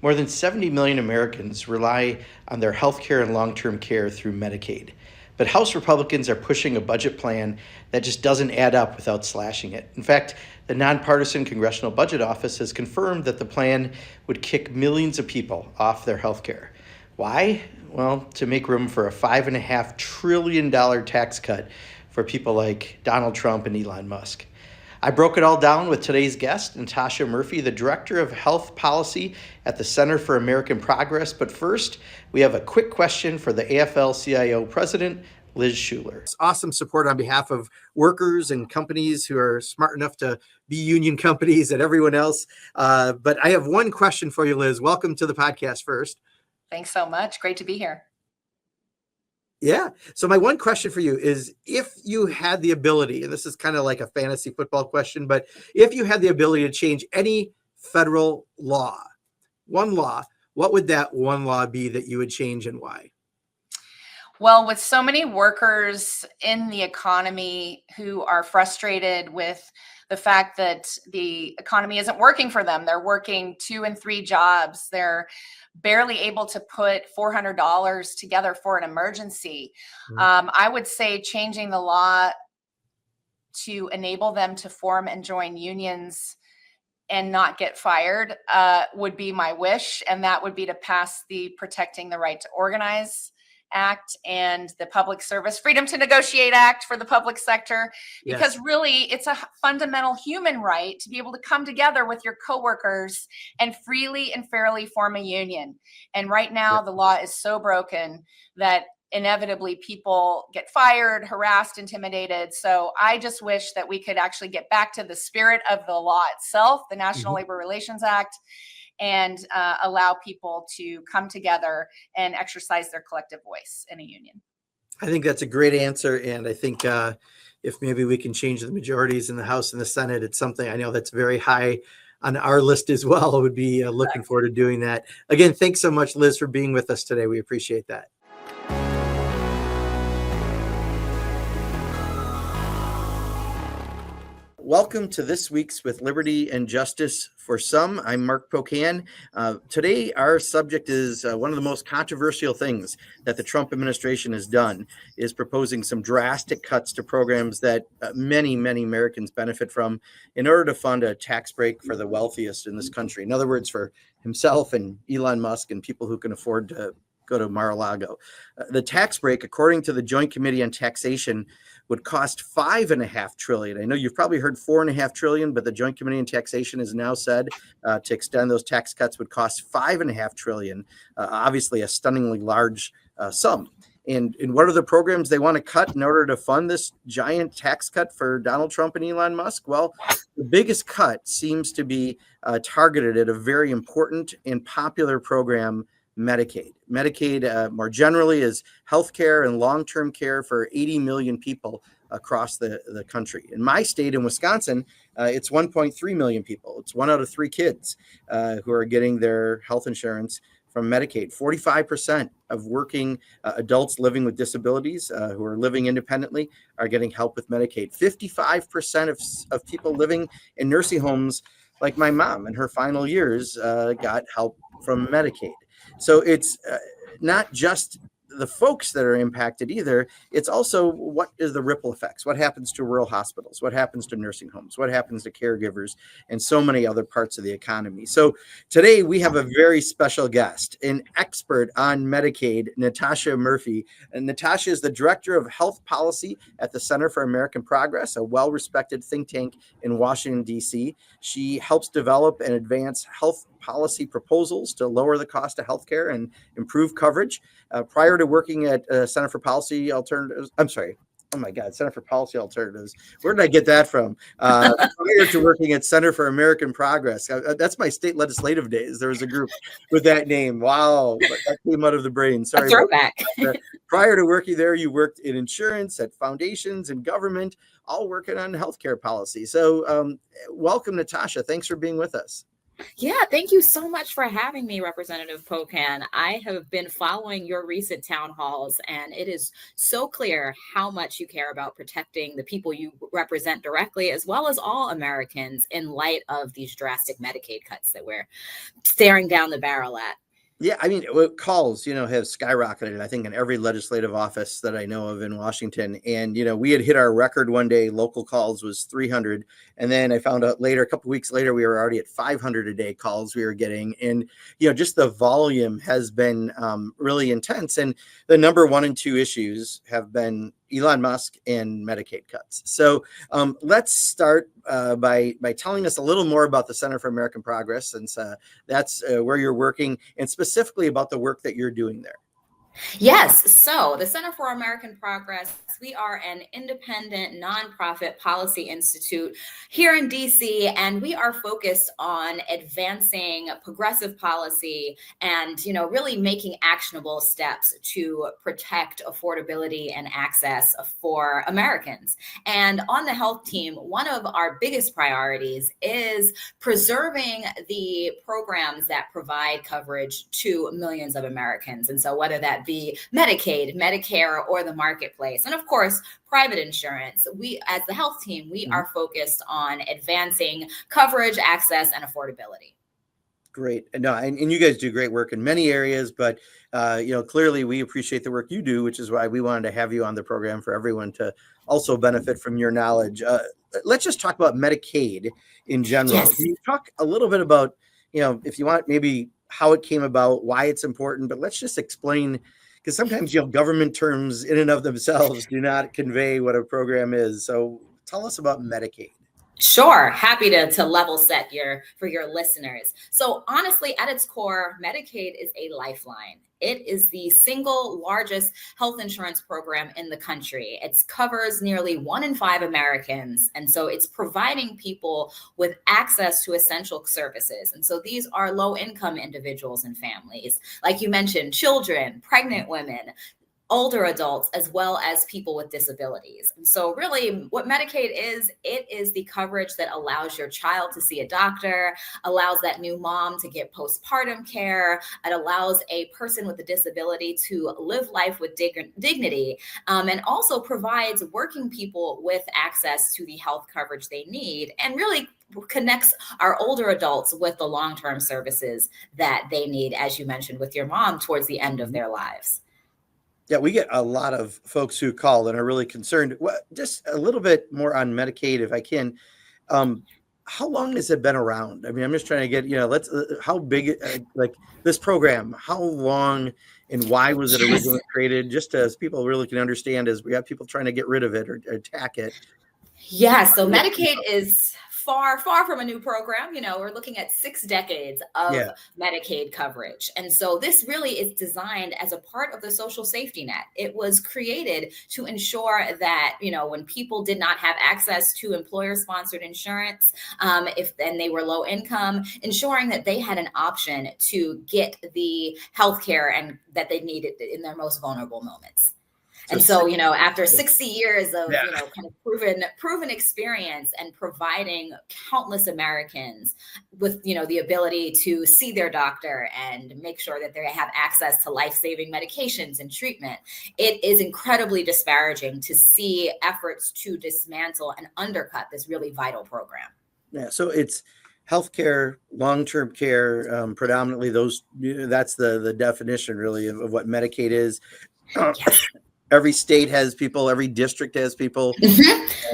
More than 70 million Americans rely on their health care and long-term care through Medicaid. But House Republicans are pushing a budget plan that just doesn't add up without slashing it. In fact, the nonpartisan Congressional Budget Office has confirmed that the plan would kick millions of people off their health care. Why? Well, to make room for a $5.5 trillion tax cut for people like Donald Trump and Elon Musk. I broke it all down with today's guest, Natasha Murphy, the Director of Health Policy at the Center for American Progress. But first, we have a quick question for the AFL-CIO President, Liz Shuler. Awesome support on behalf of workers and companies who are smart enough to be union companies and everyone else. But I have one question for you, Liz. Welcome to the podcast first. Thanks so much. Great to be here. Yeah. So my one question for you is, if you had the ability, and this is kind of like a fantasy football question, but if you had the ability to change any federal law, one law, what would that one law be that you would change and why? Well, with so many workers in the economy who are frustrated with the fact that the economy isn't working for them, they're working 2 and 3 jobs, they're barely able to put $400 together for an emergency. I would say changing the law to enable them to form and join unions and not get fired would be my wish. And that would be to pass the Protecting the Right to Organize Act and the Public Service Freedom to Negotiate Act for the public sector, because really it's a fundamental human right to be able to come together with your coworkers and freely and fairly form a union. And right now the law is so broken that inevitably people get fired, harassed, intimidated. So I just wish that we could actually get back to the spirit of the law itself, the National Labor Relations Act, and allow people to come together and exercise their collective voice in a union. I think that's a great answer. And I think if maybe we can change the majorities in the House and the Senate, it's something I know that's very high on our list as well. Would be looking forward to doing that. Again, thanks so much, Liz, for being with us today. We appreciate that. Welcome to this week's With Liberty and Justice for Some. I'm Mark Pocan. Today, our subject is one of the most controversial things that the Trump administration has done, is proposing some drastic cuts to programs that many, many Americans benefit from in order to fund a tax break for the wealthiest in this country. In other words, for himself and Elon Musk and people who can afford to go to Mar-a-Lago. The tax break, according to the Joint Committee on Taxation, would cost $5.5 trillion. I know you've probably heard $4.5 trillion, but the Joint Committee on Taxation has now said to extend those tax cuts would cost $5.5 trillion. Obviously, a stunningly large sum. And what are the programs they want to cut in order to fund this giant tax cut for Donald Trump and Elon Musk? Well, the biggest cut seems to be targeted at a very important and popular program, Medicaid. Medicaid, more generally, is healthcare and long-term care for 80 million people across the country. In my state, in Wisconsin, it's 1.3 million people. It's 1 out of 3 kids who are getting their health insurance from Medicaid. 45% of working adults living with disabilities who are living independently are getting help with Medicaid. 55% of people living in nursing homes, like my mom in her final years, got help from Medicaid. So it's not just the folks that are impacted either. It's also what is the ripple effects? What happens to rural hospitals? What happens to nursing homes? What happens to caregivers and so many other parts of the economy? So today we have a very special guest, an expert on Medicaid, Natasha Murphy. And Natasha is the Director of Health Policy at the Center for American Progress, a well-respected think tank in Washington, D.C. She helps develop and advance health policy proposals to lower the cost of healthcare and improve coverage. Prior to working at Center for Policy Alternatives, Center for Policy Alternatives. Where did I get that from? Prior to working at Center for American Progress. That's my state legislative days. There was a group with that name. Wow, that came out of the brain. Sorry. A throwback. Prior to working there, you worked in insurance, at foundations, and government, all working on healthcare policy. So welcome, Natasha. Thanks for being with us. Yeah, thank you so much for having me, Representative Pocan. I have been following your recent town halls, and it is so clear how much you care about protecting the people you represent directly, as well as all Americans, in light of these drastic Medicaid cuts that we're staring down the barrel at. Yeah, I mean, calls, have skyrocketed, I think, in every legislative office that I know of in Washington. And, we had hit our record one day. Local calls was 300. And then I found out later, a couple of weeks later, we were already at 500 a day calls we were getting. And, just the volume has been really intense. And the number one and two issues have been Elon Musk and Medicaid cuts. So let's start by telling us a little more about the Center for American Progress, since that's where you're working, and specifically about the work that you're doing there. Yes. So the Center for American Progress, we are an independent nonprofit policy institute here in DC, and we are focused on advancing progressive policy and, really making actionable steps to protect affordability and access for Americans. And on the health team, one of our biggest priorities is preserving the programs that provide coverage to millions of Americans. And so whether that be Medicaid, Medicare, or the marketplace. And of course, private insurance. We, as the health team, we are focused on advancing coverage, access, and affordability. Great. No, and you guys do great work in many areas, but clearly we appreciate the work you do, which is why we wanted to have you on the program for everyone to also benefit from your knowledge. Let's just talk about Medicaid in general. Yes. Can you talk a little bit about, if you want, maybe how it came about, why it's important, but let's just explain, because sometimes, government terms in and of themselves do not convey what a program is. So tell us about Medicaid. Sure. Happy to level set for your listeners. So honestly, at its core, Medicaid is a lifeline. It is the single largest health insurance program in the country. It covers nearly 1 in 5 Americans. And so it's providing people with access to essential services. And so these are low income individuals and families. Like you mentioned, children, pregnant women, older adults, as well as people with disabilities. And so really what Medicaid is, it is the coverage that allows your child to see a doctor, allows that new mom to get postpartum care. It allows a person with a disability to live life with dignity, and also provides working people with access to the health coverage they need, and really connects our older adults with the long-term services that they need, as you mentioned with your mom, towards the end of their lives. Yeah, we get a lot of folks who call and are really concerned. Well, just a little bit more on Medicaid, if I can. How long has it been around? I mean, I'm just trying to get, how big, like this program, how long and why was it originally created? Just as people really can understand, as we have people trying to get rid of it or attack it. Yeah, so Medicaid is far from a new program. We're looking at 6 decades of Medicaid coverage. And so this really is designed as a part of the social safety net. It was created to ensure that, when people did not have access to employer-sponsored insurance, if they were low income, ensuring that they had an option to get the healthcare and that they needed in their most vulnerable moments. And so, after 60 years of, kind of proven experience and providing countless Americans with, the ability to see their doctor and make sure that they have access to life-saving medications and treatment, it is incredibly disparaging to see efforts to dismantle and undercut this really vital program. Yeah. So it's healthcare, long-term care, predominantly that's the definition really of what Medicaid is. Yes. Every state has people, every district has people,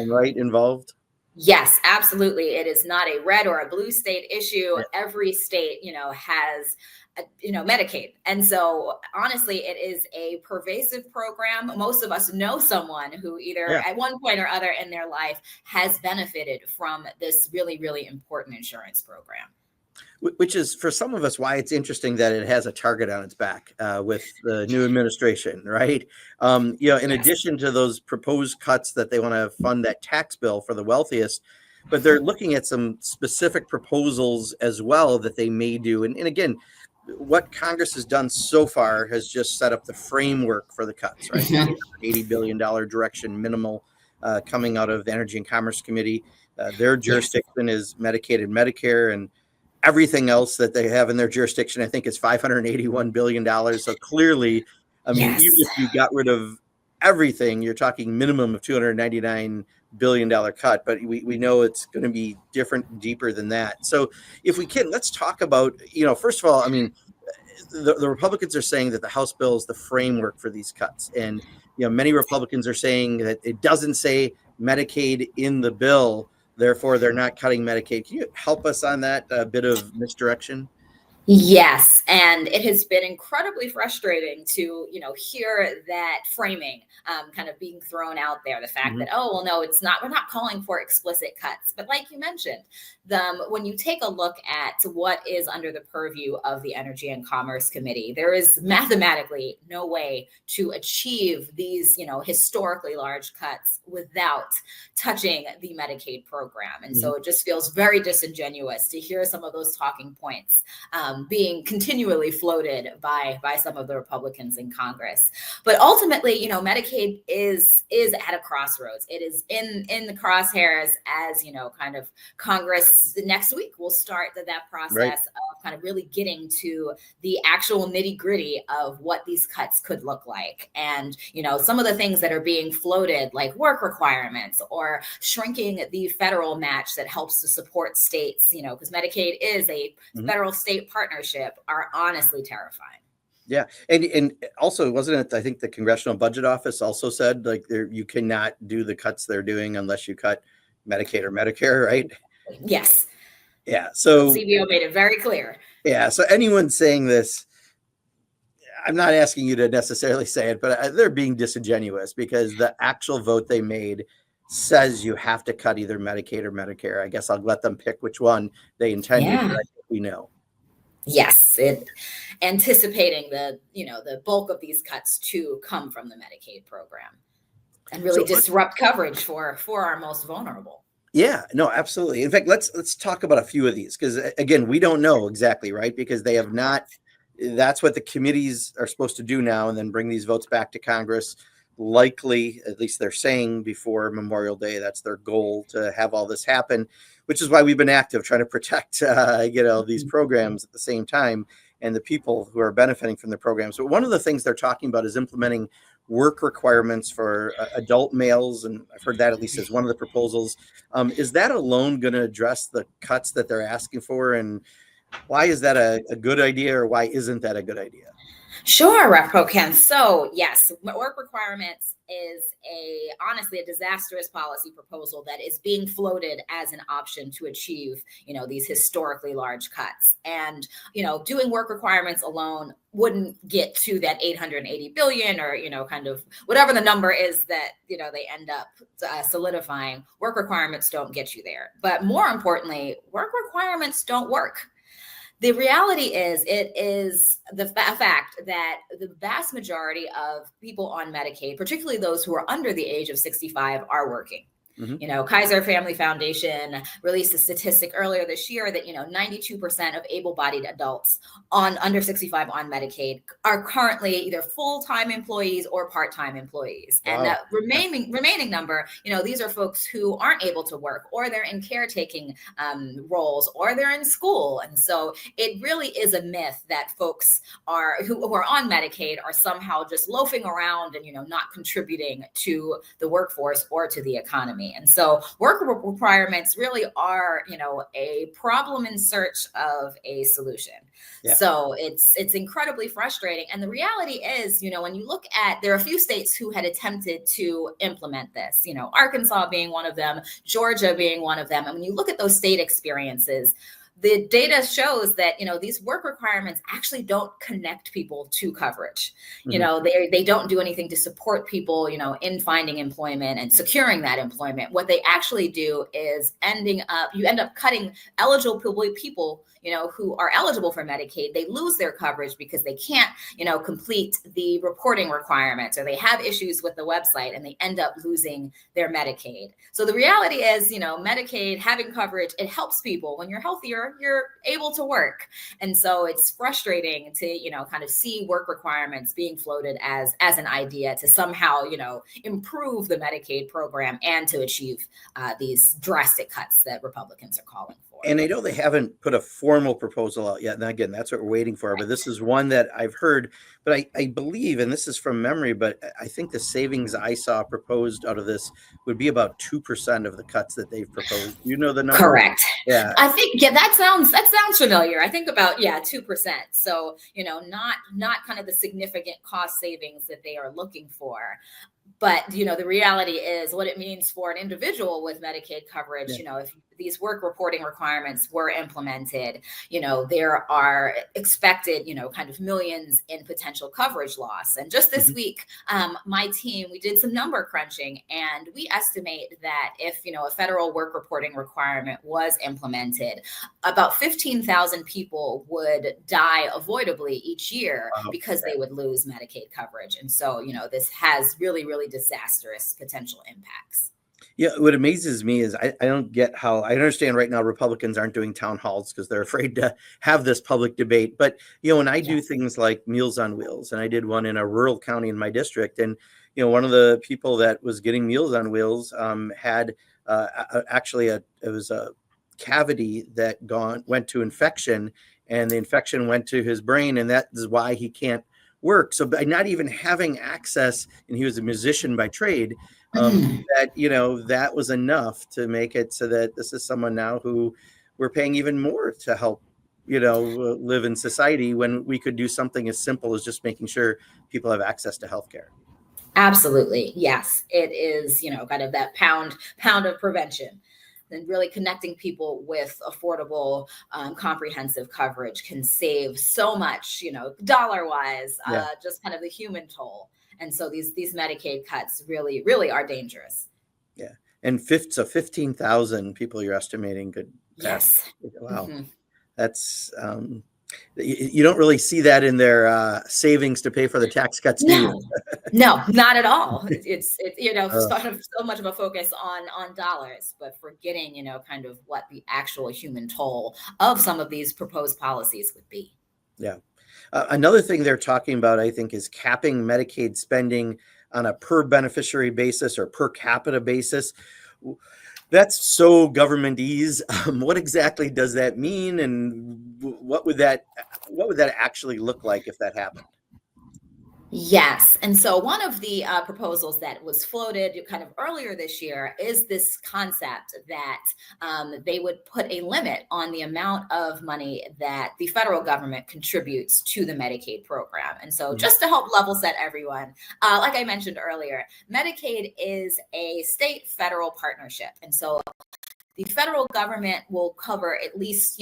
right, involved? Yes, absolutely. It is not a red or a blue state issue. Every state, has, Medicaid. And so honestly, it is a pervasive program. Most of us know someone who either at one point or other in their life has benefited from this really, really important insurance program. Which is, for some of us, why it's interesting that it has a target on its back with the new administration, right? In addition to those proposed cuts that they want to fund that tax bill for the wealthiest, but they're looking at some specific proposals as well that they may do. And again, what Congress has done so far has just set up the framework for the cuts, right? $80 billion direction minimal coming out of the Energy and Commerce Committee. Their jurisdiction is Medicaid and Medicare, and everything else that they have in their jurisdiction, I think, is $581 billion. So clearly, I mean, even Yes. if you got rid of everything, you're talking minimum of $299 billion cut, but we know it's going to be different, deeper than that. So if we can, let's talk about, first of all, I mean, the Republicans are saying that the House bill is the framework for these cuts. And, many Republicans are saying that it doesn't say Medicaid in the bill, therefore they're not cutting Medicaid. Can you help us on that bit of misdirection? Yes, and it has been incredibly frustrating to, hear that framing kind of being thrown out there. The fact that, oh, well, no, it's not. We're not calling for explicit cuts. But like you mentioned, when you take a look at what is under the purview of the Energy and Commerce Committee, there is mathematically no way to achieve these, historically large cuts without touching the Medicaid program. And so it just feels very disingenuous to hear some of those talking points being continually floated by some of the Republicans in Congress. But ultimately, Medicaid is at a crossroads. It is in the crosshairs as, kind of Congress next week will start that process of kind of really getting to the actual nitty gritty of what these cuts could look like. And, some of the things that are being floated, like work requirements or shrinking the federal match that helps to support states, because Medicaid is a federal state partnership, are honestly terrifying. Yeah. And also, wasn't it, I think the Congressional Budget Office also said, like, you cannot do the cuts they're doing unless you cut Medicaid or Medicare, right? Yes. Yeah. So CBO made it very clear. Yeah. So anyone saying this, I'm not asking you to necessarily say it, but they're being disingenuous, because the actual vote they made says you have to cut either Medicaid or Medicare. I guess I'll let them pick which one they intended. Yeah. But I think we know. Yes, anticipating the bulk of these cuts to come from the Medicaid program and really disrupt coverage for our most vulnerable. Yeah, no, absolutely. In fact, let's talk about a few of these, because again, we don't know exactly, right? Because they have not. That's what the committees are supposed to do now, and then bring these votes back to Congress. Likely, at least they're saying, before Memorial Day. That's their goal, to have all this happen, which is why we've been active trying to protect, these programs at the same time, and the people who are benefiting from the programs. So one of the things they're talking about is implementing work requirements for adult males, and I've heard that at least as one of the proposals. Is that alone going to address the cuts that they're asking for, and why is that a good idea, or why isn't that a good idea? Sure, Rep. Pro Ken. So yes, work requirements is honestly a disastrous policy proposal that is being floated as an option to achieve, these historically large cuts. And, doing work requirements alone wouldn't get to that 880 billion, or, kind of whatever the number is that, they end up solidifying. Work requirements don't get you there. But more importantly, work requirements don't work. The reality is, it is the fact that the vast majority of people on Medicaid, particularly those who are under the age of 65, are working. Kaiser Family Foundation released a statistic earlier this year that, 92% of able-bodied adults under 65 on Medicaid are currently either full-time employees or part-time employees. Wow. And that remaining number, these are folks who aren't able to work, or they're in caretaking roles, or they're in school. And so it really is a myth that folks who are on Medicaid are somehow just loafing around and, not contributing to the workforce or to the economy. And so work requirements really are, a problem in search of a solution. Yeah. So it's incredibly frustrating. And the reality is, when you look at, there are a few states who had attempted to implement this, Arkansas being one of them, Georgia being one of them. And when you look at those state experiences, the data shows that, these work requirements actually don't connect people to coverage. They don't do anything to support people, in finding employment and securing that employment. What they actually do is you end up cutting eligible people, who are eligible for Medicaid. They lose their coverage because they can't, complete the reporting requirements, or they have issues with the website, and they end up losing their Medicaid. So the reality is, Medicaid having coverage, it helps people. When you're healthier, you're able to work. And so it's frustrating to, kind of see work requirements being floated as an idea to somehow, improve the Medicaid program and to achieve these drastic cuts that Republicans are calling for. for. And I know they haven't put a formal proposal out yet. And again, that's what we're waiting for. But this is one that I've heard. But I believe, and this is from memory, but I think the savings I saw proposed out of this would be about 2% of the cuts that they've proposed. You know the number? Correct. Yeah. I think, yeah, that sounds familiar. I think about, 2%. So, not kind of the significant cost savings that they are looking for. But, the reality is what it means for an individual with Medicaid coverage, if these work reporting requirements were implemented, there are expected, kind of millions in potential coverage loss. And just this week, my team, we did some number crunching, and we estimate that if, a federal work reporting requirement was implemented, about 15,000 people would die avoidably each year because they would lose Medicaid coverage. And so, this has really, really disastrous potential impacts. Yeah, what amazes me is I don't get how. I understand right now Republicans aren't doing town halls because they're afraid to have this public debate. But, when I do things like Meals on Wheels, and I did one in a rural county in my district, and, one of the people that was getting Meals on Wheels had actually it was a cavity that went to infection, and the infection went to his brain, and that is why he can't work. So by not even having access, and he was a musician by trade, that was enough to make it so that this is someone now who we're paying even more to help, live in society, when we could do something as simple as just making sure people have access to healthcare. Absolutely. Yes, it is, kind of that pound of prevention. And really connecting people with affordable, comprehensive coverage can save so much, dollar wise, just kind of the human toll. And so these Medicaid cuts really, really are dangerous. Yeah. And 15,000 people you're estimating could pass. Yes. Wow. That's, you don't really see that in their savings to pay for the tax cuts, do you? No, not at all. It's sort of so much of a focus on dollars, but forgetting, kind of what the actual human toll of some of these proposed policies would be. Yeah. Another thing they're talking about, I think, is capping Medicaid spending on a per beneficiary basis or per capita basis. That's so governmentese. What exactly does that mean, and what would that actually look like if that happened? Yes. And so one of the proposals that was floated kind of earlier this year is this concept that they would put a limit on the amount of money that the federal government contributes to the Medicaid program. And so just to help level set everyone, like I mentioned earlier, Medicaid is a state-federal partnership. And so the federal government will cover at least,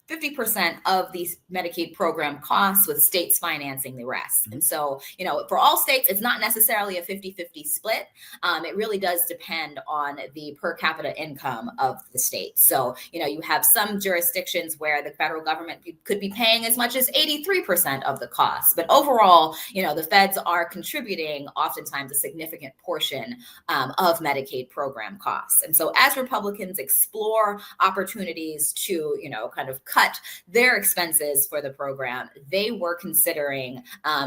50% of these Medicaid program costs, with states financing the rest. And so, for all states, it's not necessarily a 50-50 split. It really does depend on the per capita income of the state. So, you have some jurisdictions where the federal government could be paying as much as 83% of the costs. But overall, the feds are contributing oftentimes a significant portion of Medicaid program costs. And so as Republicans explore opportunities to, kind of cut their expenses for the program, they were considering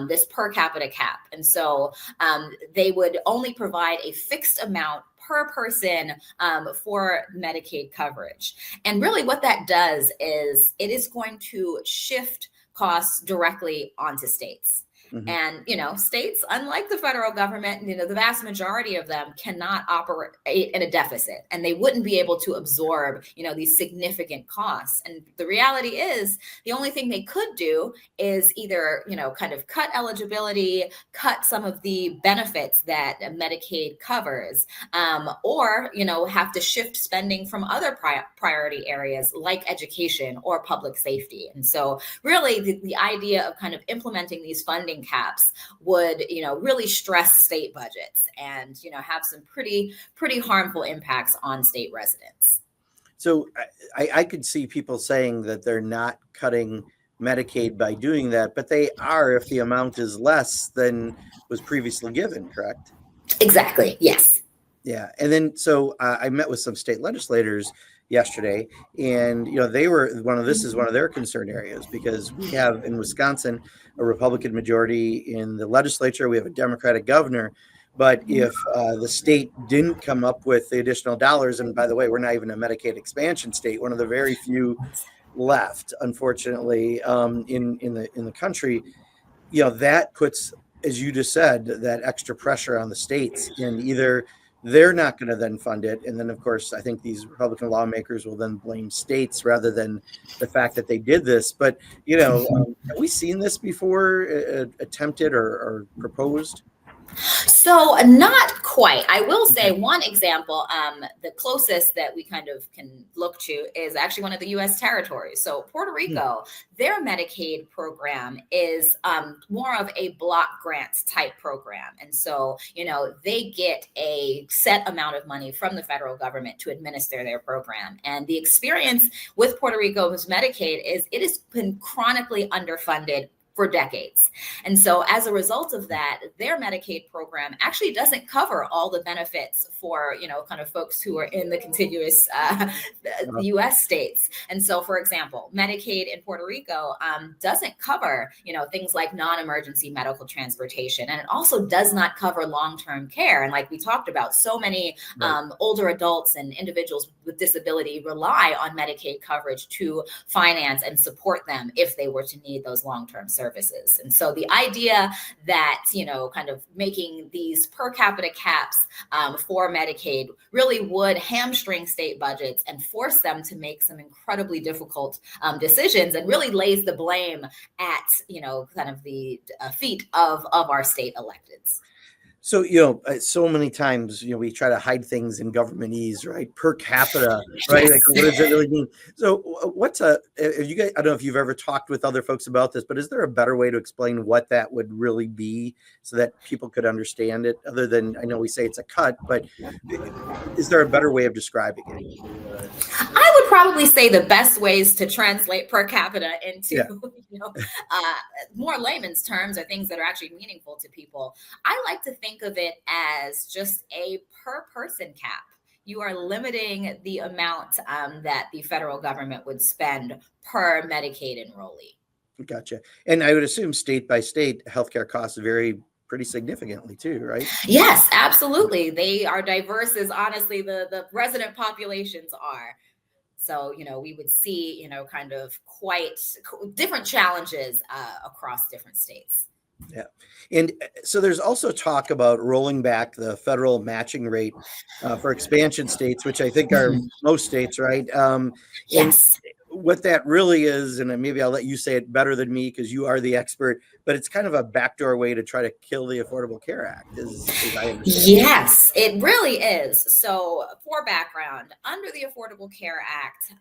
this per capita cap. And so they would only provide a fixed amount per person for Medicaid coverage. And really what that does is it is going to shift costs directly onto states. And, states, unlike the federal government, the vast majority of them cannot operate in a deficit, and they wouldn't be able to absorb, these significant costs. And the reality is the only thing they could do is either, kind of cut eligibility, cut some of the benefits that Medicaid covers, or, have to shift spending from other priority areas like education or public safety. And so really the idea of kind of implementing these funding caps would, really stress state budgets and, have some pretty harmful impacts on state residents. So I could see people saying that they're not cutting Medicaid by doing that, but they are if the amount is less than was previously given, correct? Exactly. Yes. Yeah. And then so I met with some state legislators yesterday, and this is one of their concern areas, because we have in Wisconsin a Republican majority in the legislature, we have a Democratic governor, But if the state didn't come up with the additional dollars, and by the way, we're not even a Medicaid expansion state, one of the very few left, unfortunately, in the country, that puts, as you just said, that extra pressure on the states, and either they're not going to then fund it, and then of course I think these Republican lawmakers will then blame states rather than the fact that they did this. But have we seen this before, attempted or proposed? So not quite. I will say one example, the closest that we kind of can look to is actually one of the U.S. territories. So Puerto Rico, their Medicaid program is more of a block grants type program. And so, they get a set amount of money from the federal government to administer their program. And the experience with Puerto Rico's Medicaid is it has been chronically underfunded for decades. And so as a result of that, their Medicaid program actually doesn't cover all the benefits for, kind of folks who are in the contiguous US states. And so, for example, Medicaid in Puerto Rico doesn't cover, things like non-emergency medical transportation. And it also does not cover long-term care. And like we talked about, so many older adults and individuals with disability rely on Medicaid coverage to finance and support them if they were to need those long-term services. And so the idea that, kind of making these per capita caps for Medicaid really would hamstring state budgets and force them to make some incredibly difficult decisions, and really lays the blame at, kind of the feet of our state electeds. So, so many times, we try to hide things in governmentese, right? Per capita, right? Like, what does it really mean? So if you guys, I don't know if you've ever talked with other folks about this, but is there a better way to explain what that would really be so that people could understand it, other than, I know we say it's a cut, but is there a better way of describing it? I would probably say the best ways to translate per capita into, more layman's terms, or things that are actually meaningful to people. I like to think of it as just a per person cap. You are limiting the amount that the federal government would spend per Medicaid enrollee. Gotcha. And I would assume state by state healthcare costs vary pretty significantly too, right? Yes, absolutely. They are diverse as honestly the resident populations are. So, we would see, kind of quite different challenges across different states. Yeah. And so there's also talk about rolling back the federal matching rate for expansion states, which I think are most states, right? Yes. What that really is, and maybe I'll let you say it better than me because you are the expert, but it's kind of a backdoor way to try to kill the Affordable Care Act, as I understand. Yes, it really is. So for background, under the Affordable Care Act,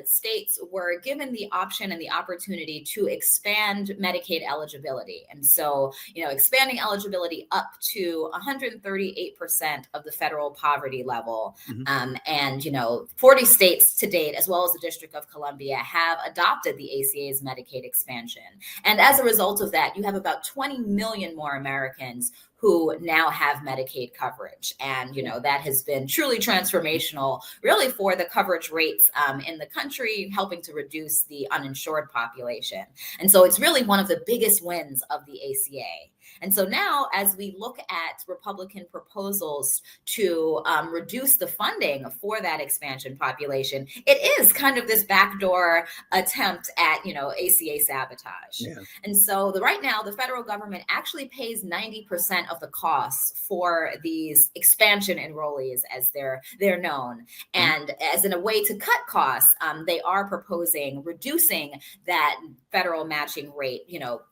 states were given the option and the opportunity to expand Medicaid eligibility. And so, expanding eligibility up to 138% of the federal poverty level. And, 40 states to date, as well as the District of Columbia, have adopted the ACA's Medicaid expansion. And as a result of that, you have about 20 million more Americans who now have Medicaid coverage. And, that has been truly transformational, really, for the coverage rates in the country, helping to reduce the uninsured population. And so it's really one of the biggest wins of the ACA. And so now, as we look at Republican proposals to reduce the funding for that expansion population, it is kind of this backdoor attempt at, ACA sabotage. Yeah. And so right now, the federal government actually pays 90% of the costs for these expansion enrollees, as they're known. And as in a way to cut costs, they are proposing reducing that federal matching rate,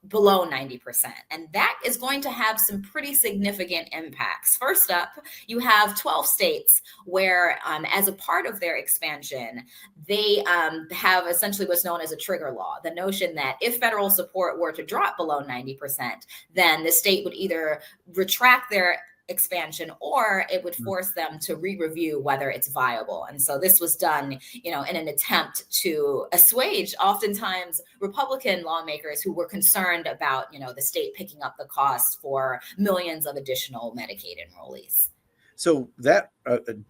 below 90%. And that is going to have some pretty significant impacts. First up, you have 12 states where, as a part of their expansion, they have essentially what's known as a trigger law. The notion that if federal support were to drop below 90%, then the state would either retract their expansion, or it would force them to re-review whether it's viable. And so this was done, in an attempt to assuage oftentimes Republican lawmakers who were concerned about, the state picking up the cost for millions of additional Medicaid enrollees. So that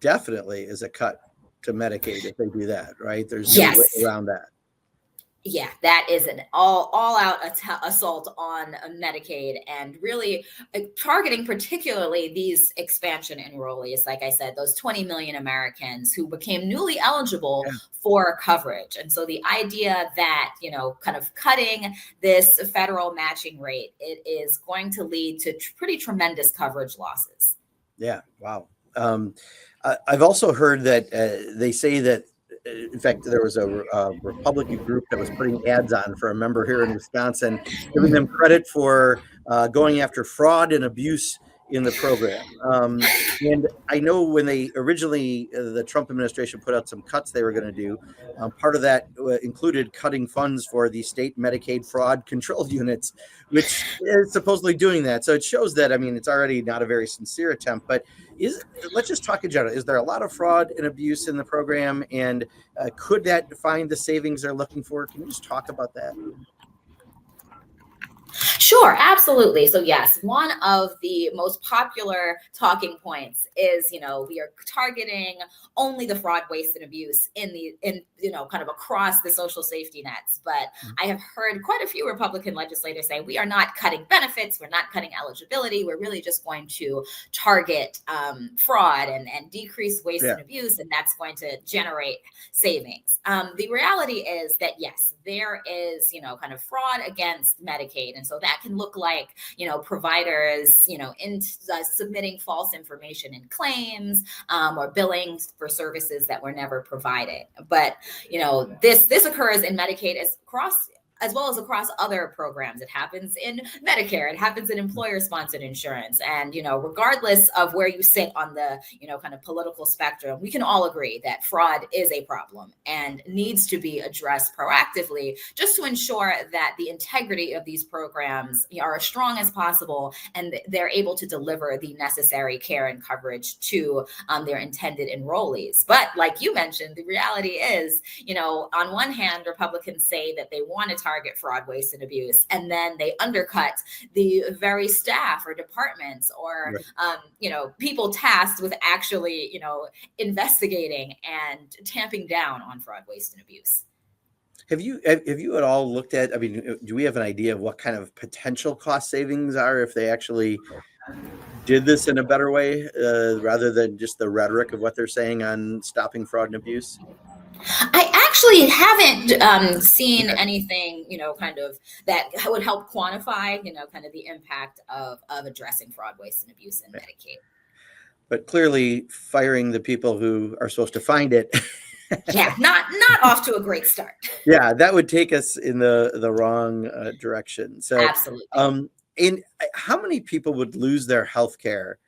definitely is a cut to Medicaid if they do that, right? There's no way around that. Yeah, that is an all out assault on Medicaid, and really targeting particularly these expansion enrollees. Like I said, those 20 million Americans who became newly eligible for coverage. And so the idea that, kind of cutting this federal matching rate, it is going to lead to pretty tremendous coverage losses. Yeah. Wow. I've also heard that they say that, in fact, there was a Republican group that was putting ads on for a member here in Wisconsin, giving them credit for going after fraud and abuse in the program. And I know when they originally, the Trump administration put out some cuts they were going to do, part of that included cutting funds for the state Medicaid fraud control units, which is supposedly doing that. So it shows that, I mean, it's already not a very sincere attempt, but let's just talk in general. Is there a lot of fraud and abuse in the program? And could that find the savings they're looking for? Can you just talk about that? Sure, absolutely. So yes, one of the most popular talking points is, we are targeting only the fraud, waste, and abuse in kind of across the social safety nets. But I have heard quite a few Republican legislators say we are not cutting benefits, we're not cutting eligibility, we're really just going to target fraud and decrease waste and abuse, and that's going to generate savings. The reality is that yes, there is, kind of fraud against Medicaid. And so that can look like, providers, submitting false information in claims or billing for services that were never provided. But, this occurs in Medicaid as well as across other programs. It happens in Medicare, it happens in employer-sponsored insurance. And, regardless of where you sit on the, kind of political spectrum, we can all agree that fraud is a problem and needs to be addressed proactively, just to ensure that the integrity of these programs are as strong as possible and they're able to deliver the necessary care and coverage to their intended enrollees. But like you mentioned, the reality is, on one hand, Republicans say that they want to target fraud, waste, and abuse, and then they undercut the very staff or departments or people tasked with actually investigating and tamping down on fraud, waste, and abuse. Have you at all looked at, I mean, do we have an idea of what kind of potential cost savings are if they actually did this in a better way rather than just the rhetoric of what they're saying on stopping fraud and abuse? I actually haven't seen anything, kind of that would help quantify, kind of the impact of addressing fraud, waste, and abuse in Medicaid. But clearly firing the people who are supposed to find it. Yeah, not off to a great start. Yeah, that would take us in the wrong direction. So absolutely. And how many people would lose their health care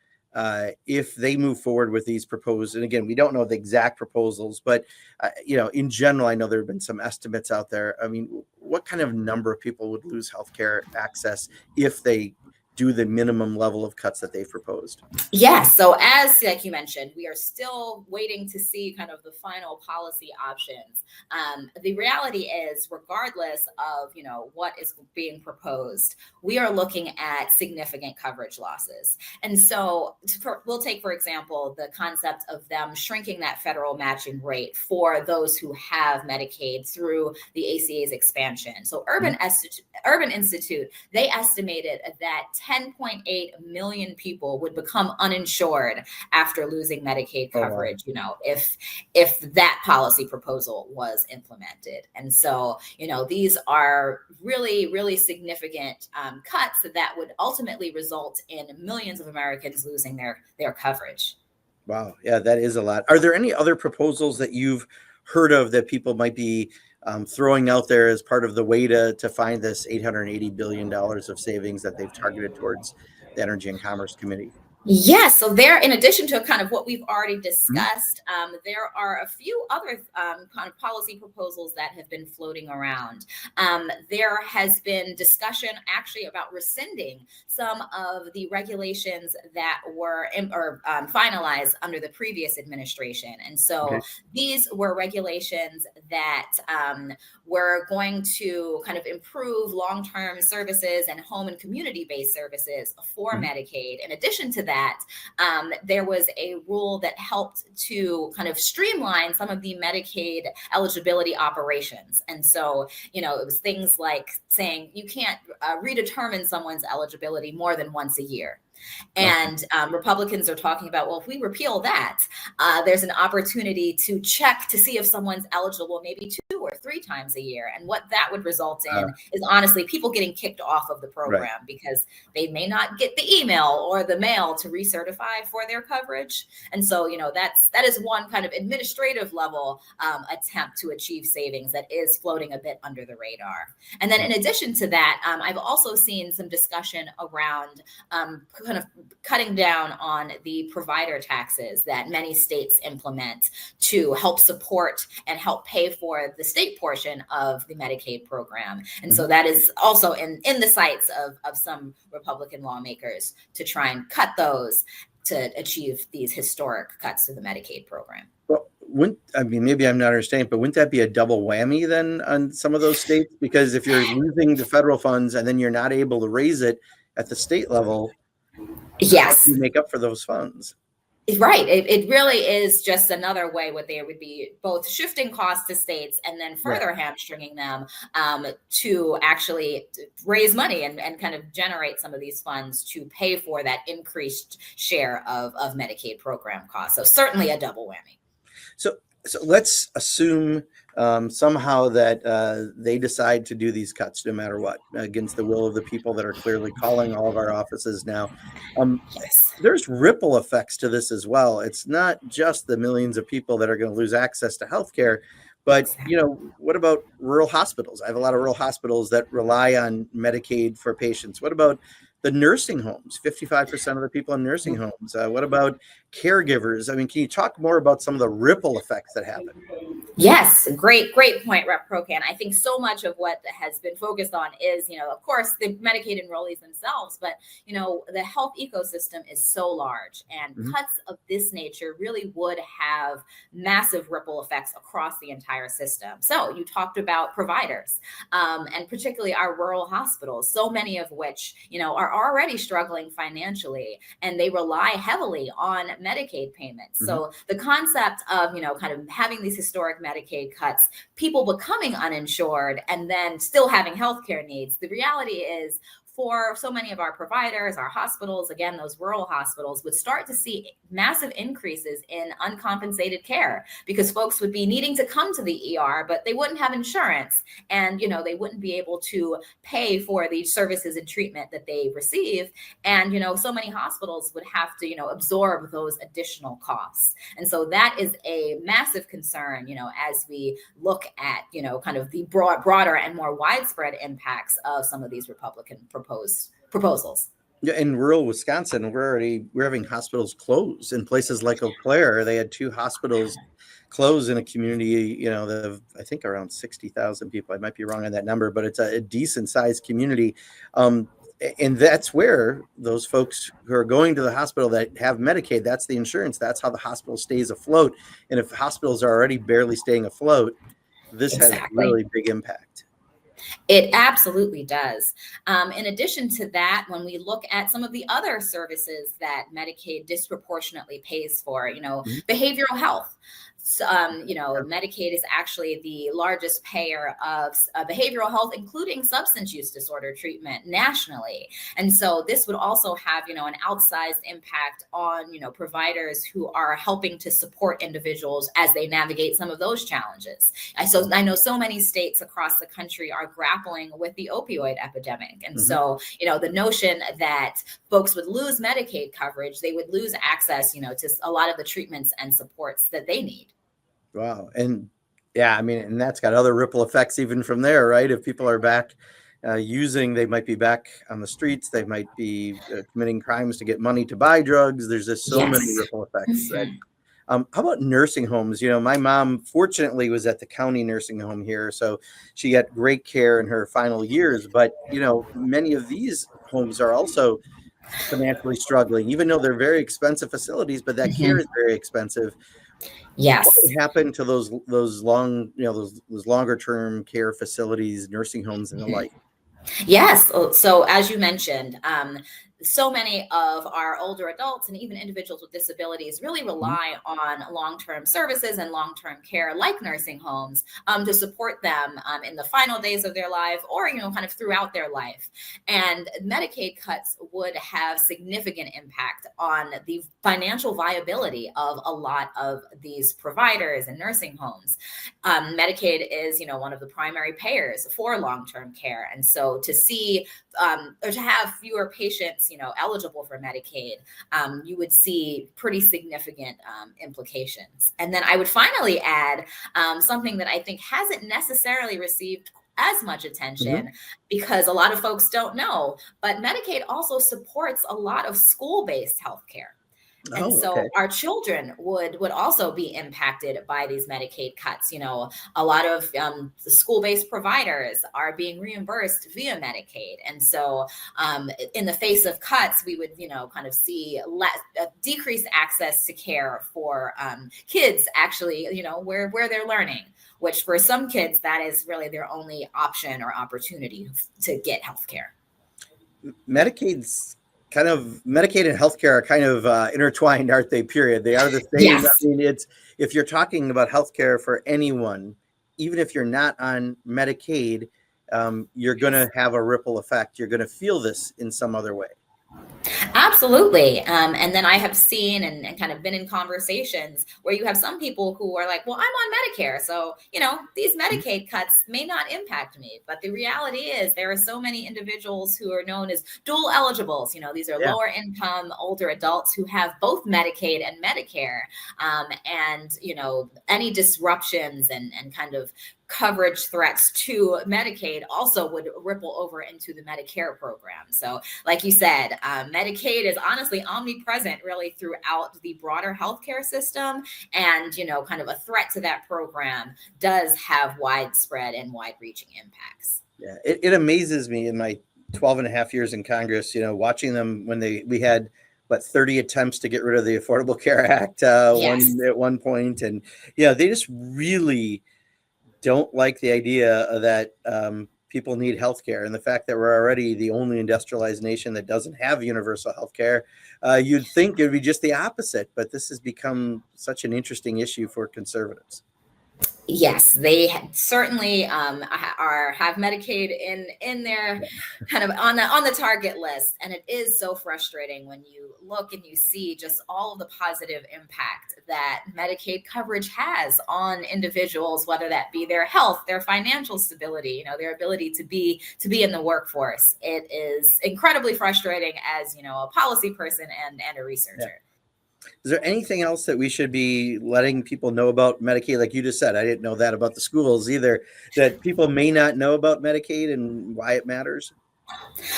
if they move forward with these proposed? And again, we don't know the exact proposals, but in general, I know there have been some estimates out there. I mean, what kind of number of people would lose healthcare access if they do the minimum level of cuts that they've proposed? Yes. So as like you mentioned, we are still waiting to see kind of the final policy options. The reality is, regardless of what is being proposed, we are looking at significant coverage losses. And so we'll take, for example, the concept of them shrinking that federal matching rate for those who have Medicaid through the ACA's expansion. So Urban Institute, they estimated that 10.8 million people would become uninsured after losing Medicaid coverage, if that policy proposal was implemented. And so, these are really, really significant cuts that would ultimately result in millions of Americans losing their coverage. Wow. Yeah, that is a lot. Are there any other proposals that you've heard of that people might be throwing out there as part of the way to find this $880 billion of savings that they've targeted towards the Energy and Commerce Committee? Yes. So there, in addition to kind of what we've already discussed, there are a few other kind of policy proposals that have been floating around. There has been discussion actually about rescinding some of the regulations that were finalized under the previous administration. And so these were regulations that were going to kind of improve long-term services and home and community-based services for Medicaid. In addition to that, that, there was a rule that helped to kind of streamline some of the Medicaid eligibility operations. And so, it was things like saying you can't redetermine someone's eligibility more than once a year. And Republicans are talking about, well, if we repeal that, there's an opportunity to check to see if someone's eligible maybe 2 or 3 times a year. And what that would result in is honestly people getting kicked off of the program because they may not get the email or the mail to recertify for their coverage. And so, that is one kind of administrative level attempt to achieve savings that is floating a bit under the radar. And then in addition to that, I've also seen some discussion around kind of cutting down on the provider taxes that many states implement to help support and help pay for the state portion of the Medicaid program. And so that is also in the sights of some Republican lawmakers to try and cut those to achieve these historic cuts to the Medicaid program. Well, maybe I'm not understanding, but wouldn't that be a double whammy then on some of those states? Because if you're losing the federal funds and then you're not able to raise it at the state level, yes, how do you make up for those funds? Right. It really is just another way what they would be both shifting costs to states and then further hamstringing them to actually raise money and kind of generate some of these funds to pay for that increased share of Medicaid program costs. So certainly a double whammy. So let's assume somehow that they decide to do these cuts no matter what, against the will of the people that are clearly calling all of our offices now. There's ripple effects to this as well. It's not just the millions of people that are going to lose access to healthcare, but what about rural hospitals? I have a lot of rural hospitals that rely on Medicaid for patients. What about the nursing homes? 55% of the people in nursing homes. What about caregivers? I mean, can you talk more about some of the ripple effects that happen? Yes, great point, Rep. Procan. I think so much of what has been focused on is, of course, the Medicaid enrollees themselves, but, the health ecosystem is so large, and cuts of this nature really would have massive ripple effects across the entire system. So you talked about providers, and particularly our rural hospitals, so many of which, are already struggling financially, and they rely heavily on Medicaid payments. So the concept of, kind of having these historic Medicaid cuts, people becoming uninsured and then still having healthcare needs. The reality is, for so many of our providers, our hospitals, again, those rural hospitals would start to see massive increases in uncompensated care because folks would be needing to come to the ER, but they wouldn't have insurance. And, they wouldn't be able to pay for the services and treatment that they receive. And, so many hospitals would have to, absorb those additional costs. And so that is a massive concern, as we look at, kind of the broader and more widespread impacts of some of these Republican proposals. Yeah, in rural Wisconsin, we're having hospitals close in places like Eau Claire. They had 2 hospitals close in a community, I think around 60,000 people. I might be wrong on that number, but it's a decent sized community. And that's where those folks who are going to the hospital that have Medicaid, that's the insurance. That's how the hospital stays afloat. And if hospitals are already barely staying afloat, this has a really big impact. It absolutely does. In addition to that, when we look at some of the other services that Medicaid disproportionately pays for, behavioral health. Medicaid is actually the largest payer of behavioral health, including substance use disorder treatment nationally. And so this would also have, an outsized impact on, providers who are helping to support individuals as they navigate some of those challenges. I know so many states across the country are grappling with the opioid epidemic. And so, the notion that folks would lose Medicaid coverage, they would lose access, to a lot of the treatments and supports that they need. Wow. And and that's got other ripple effects even from there, right? If people are back using, they might be back on the streets. They might be committing crimes to get money to buy drugs. There's just so many ripple effects. How about nursing homes? My mom fortunately was at the county nursing home here, so she got great care in her final years. But, many of these homes are also financially struggling, even though they're very expensive facilities, but that care is very expensive. Yes. What would happen to those long, those longer term care facilities, nursing homes and the like? Yes. So as you mentioned, so many of our older adults and even individuals with disabilities really rely on long-term services and long-term care like nursing homes to support them in the final days of their life or, kind of throughout their life. And Medicaid cuts would have significant impact on the financial viability of a lot of these providers and nursing homes. Medicaid is, one of the primary payers for long-term care. And so to see or to have fewer patients, eligible for Medicaid, you would see pretty significant implications. And then I would finally add something that I think hasn't necessarily received as much attention because a lot of folks don't know, but Medicaid also supports a lot of school-based healthcare. And so our children would also be impacted by these Medicaid cuts. A lot of the school-based providers are being reimbursed via Medicaid. And so in the face of cuts, we would, kind of see decreased access to care for kids actually, where they're learning, which for some kids, that is really their only option or opportunity to get healthcare. Medicaid and healthcare are kind of intertwined, aren't they? Period. They are the same. Yes. I mean, if you're talking about healthcare for anyone, even if you're not on Medicaid, you're going to have a ripple effect. You're going to feel this in some other way. Absolutely. And then I have seen and kind of been in conversations where you have some people who are like, well, I'm on Medicare. So, these Medicaid cuts may not impact me. But the reality is there are so many individuals who are known as dual eligibles. These are lower income, older adults who have both Medicaid and Medicare. And any disruptions and kind of coverage threats to Medicaid also would ripple over into the Medicare program. So like you said, Medicaid is honestly omnipresent really throughout the broader healthcare system. And, kind of a threat to that program does have widespread and wide-reaching impacts. Yeah, it amazes me in my 12 and a half years in Congress, watching them when we had 30 attempts to get rid of the Affordable Care Act at one point. And, they just really don't like the idea that people need healthcare, and the fact that we're already the only industrialized nation that doesn't have universal healthcare. You'd think it would be just the opposite, but this has become such an interesting issue for conservatives. Yes, they certainly have Medicaid in their kind of on the target list, and it is so frustrating when you look and you see just all of the positive impact that Medicaid coverage has on individuals, whether that be their health, their financial stability, their ability to be in the workforce. It is incredibly frustrating as a policy person and a researcher. Yeah. Is there anything else that we should be letting people know about Medicaid? Like you just said, I didn't know that about the schools either, that people may not know about Medicaid and why it matters.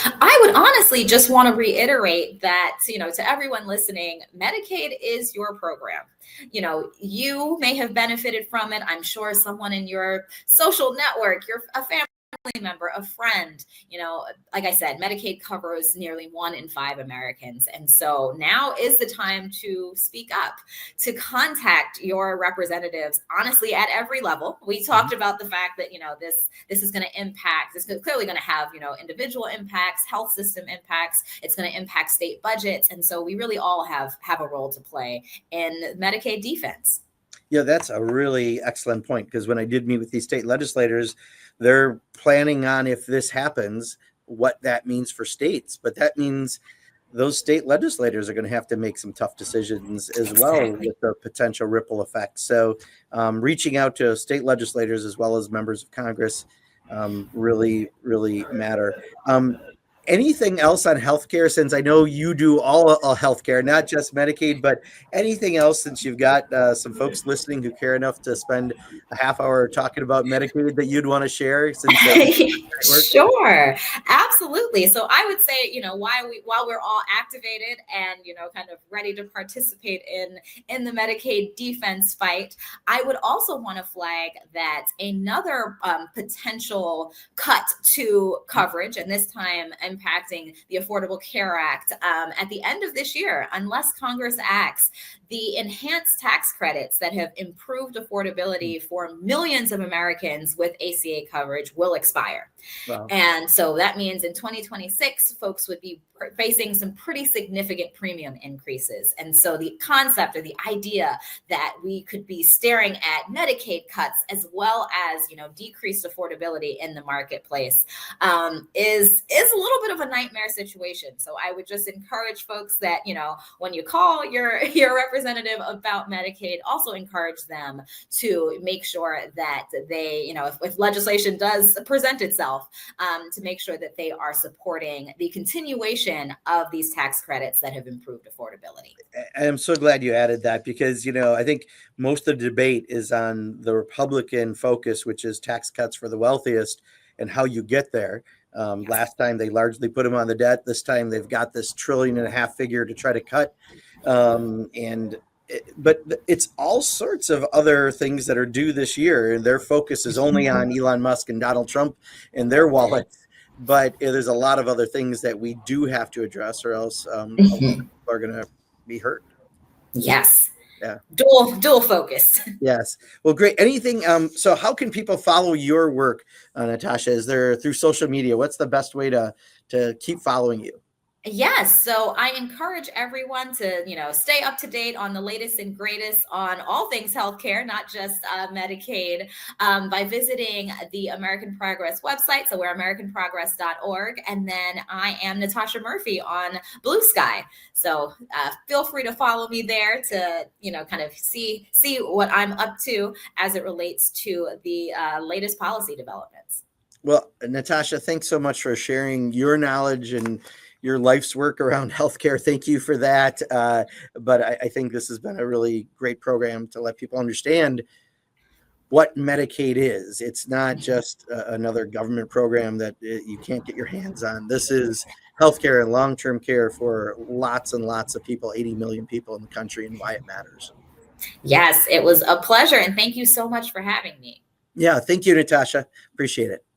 I would honestly just want to reiterate that, to everyone listening, Medicaid is your program. You may have benefited from it. I'm sure someone in your social network, a family member, a friend, like I said, Medicaid covers nearly 1 in 5 Americans. And so now is the time to speak up, to contact your representatives, honestly, at every level. We talked about the fact that, this is going to impact, this is clearly going to have, individual impacts, health system impacts. It's going to impact state budgets. And so we really all have a role to play in Medicaid defense. Yeah, that's a really excellent point, because when I did meet with these state legislators, they're planning on, if this happens, what that means for states. But that means those state legislators are going to have to make some tough decisions as well, with the potential ripple effect. So reaching out to state legislators as well as members of Congress really, really matter. Anything else on healthcare, since I know you do all healthcare, not just Medicaid, but anything else, since you've got some folks listening who care enough to spend a half hour talking about Medicaid, that you'd want to share? Sure, absolutely. So I would say, while we're all activated and, kind of ready to participate in the Medicaid defense fight, I would also want to flag that another potential cut to coverage, and this time impacting the Affordable Care Act at the end of this year, unless Congress acts, the enhanced tax credits that have improved affordability for millions of Americans with ACA coverage will expire. Wow. And so that means in 2026, folks would be facing some pretty significant premium increases. And so the concept or the idea that we could be staring at Medicaid cuts as well as, decreased affordability in the marketplace is a little bit of a nightmare situation. So I would just encourage folks that, when you call your representative about Medicaid, also encourage them to make sure that they, if legislation does present itself, to make sure that they are supporting the continuation of these tax credits that have improved affordability. I'm so glad you added that because, I think most of the debate is on the Republican focus, which is tax cuts for the wealthiest and how you get there. Yes. Last time they largely put them on the debt. This time they've got this $1.5 trillion figure to try to cut. But it's all sorts of other things that are due this year. Their focus is only on Elon Musk and Donald Trump and their wallets. But there's a lot of other things that we do have to address, or else a lot of people are going to be hurt. Yes. Yeah. Dual focus. Yes. Well, great. Anything? So how can people follow your work, Natasha? Is there through social media? What's the best way to keep following you? Yes. So I encourage everyone to, stay up to date on the latest and greatest on all things healthcare, not just Medicaid, by visiting the American Progress website. So we're americanprogress.org. And then I am Natasha Murphy on Blue Sky. So feel free to follow me there to, kind of see what I'm up to as it relates to the latest policy developments. Well, Natasha, thanks so much for sharing your knowledge and your life's work around healthcare. Thank you for that. But I think this has been a really great program to let people understand what Medicaid is. It's not just another government program that you can't get your hands on. This is healthcare and long-term care for lots and lots of people, 80 million people in the country, and why it matters. Yes, it was a pleasure. And thank you so much for having me. Yeah, thank you, Natasha. Appreciate it.